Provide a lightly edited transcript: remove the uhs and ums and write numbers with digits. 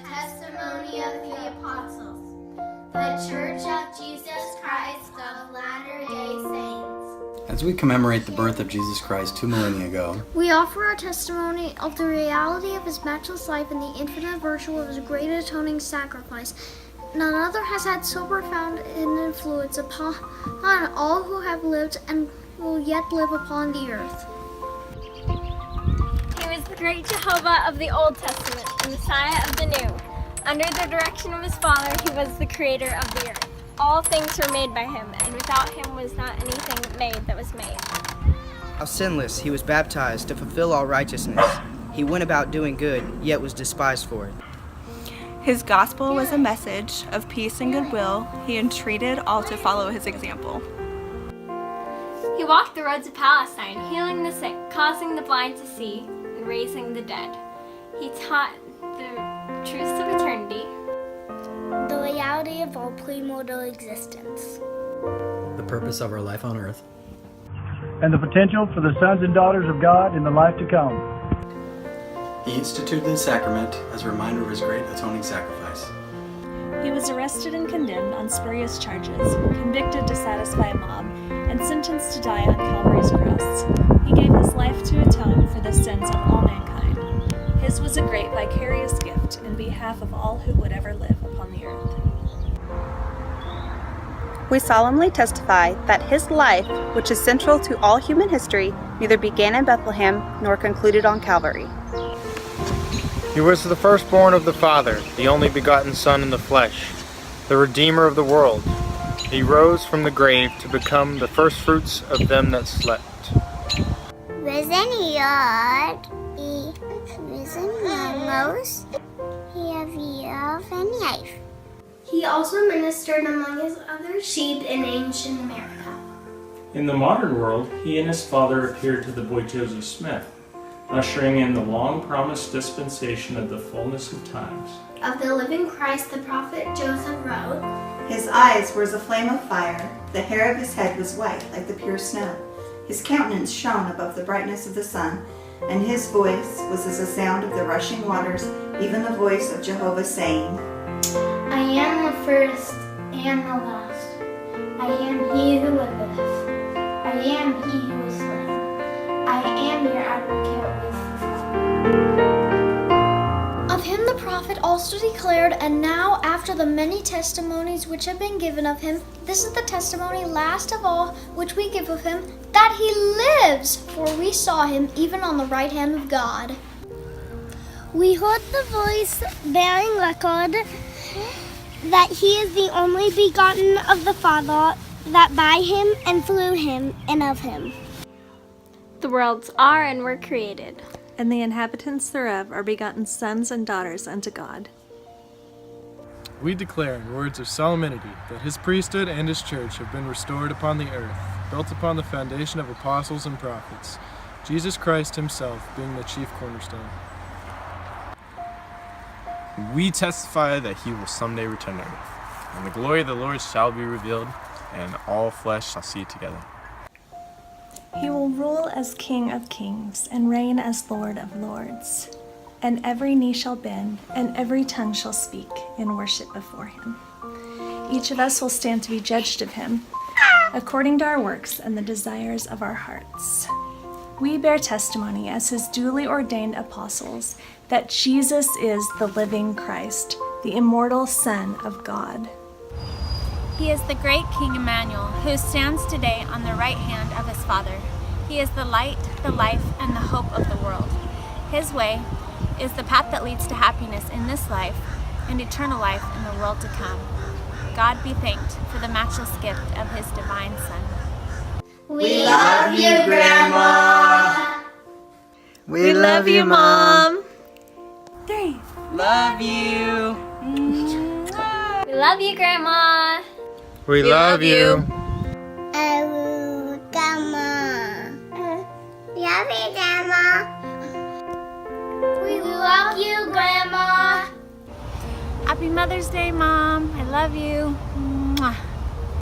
testimony of the apostles, the Church of Jesus Christ of Latter-day Saints. As we commemorate the birth of Jesus Christ 2 millennia ago, we offer our testimony of the reality of his matchless life and the infinite virtue of his great atoning sacrifice. None other has had so profound an influence upon all who have lived and will yet live upon the earth. He was the great Jehovah of the Old Testament, the Messiah of the New. Under the direction of his Father, he was the creator of the earth. All things were made by him, and without him was not anything made that was made. How sinless, he was baptized to fulfill all righteousness. He went about doing good, yet was despised for it. His gospel was a message of peace and goodwill. He entreated all to follow his example. He walked the roads of Palestine, healing the sick, causing the blind to see, and raising the dead. He taught the truths of eternity, the reality of all premortal existence, the purpose of our life on earth, and the potential for the sons and daughters of God in the life to come. He instituted the sacrament as a reminder of his great atoning sacrifice. He was arrested and condemned on spurious charges, convicted to satisfy a mob, and sentenced to die on Calvary's cross. He gave his life to atone for the sins of all mankind. His was a great vicarious gift in behalf of all who would ever live upon the earth. We solemnly testify that his life, which is central to all human history, neither began in Bethlehem nor concluded on Calvary. He was the firstborn of the Father, the only begotten Son in the flesh, the Redeemer of the world. He rose from the grave to become the firstfruits of them that slept. Risen Lord, he risen most, he have years and life. He also ministered among his other sheep in ancient America. In the modern world, he and his father appeared to the boy Joseph Smith, ushering in the long-promised dispensation of the fullness of times. Of the living Christ, the prophet Joseph wrote, his eyes were as a flame of fire, the hair of his head was white like the pure snow. His countenance shone above the brightness of the sun, and his voice was as the sound of the rushing waters, even the voice of Jehovah saying, I am the first and the last. I am he who liveth. I am he who was slain. I am your advocate with the Father. Of him the prophet also declared, and now after the many testimonies which have been given of him, this is the testimony last of all which we give of him, that he lives, for we saw him even on the right hand of God. We heard the voice bearing record that he is the only begotten of the Father, that by him and through him and of him the worlds are and were created, and the inhabitants thereof are begotten sons and daughters unto God. We declare in words of solemnity that his priesthood and his church have been restored upon the earth, built upon the foundation of apostles and prophets, Jesus Christ himself being the chief cornerstone. We testify that he will someday return to earth, and the glory of the Lord shall be revealed, and all flesh shall see it together. He will rule as King of kings and reign as Lord of lords, and every knee shall bend and every tongue shall speak in worship before him. Each of us will stand to be judged of him, according to our works and the desires of our hearts. We bear testimony as his duly ordained apostles that Jesus is the living Christ, the immortal Son of God. He is the great King Emmanuel, who stands today on the right hand of his Father. He is the light, the life, and the hope of the world. His way is the path that leads to happiness in this life and eternal life in the world to come. God be thanked for the matchless gift of his divine Son. We love you, Grandma. We love you, Mom. 3. Love you. We love you, Grandma. We love you. Grandma. Love you, Grandma. We love you, Grandma. Happy Mother's Day, Mom. I love you. Mwah.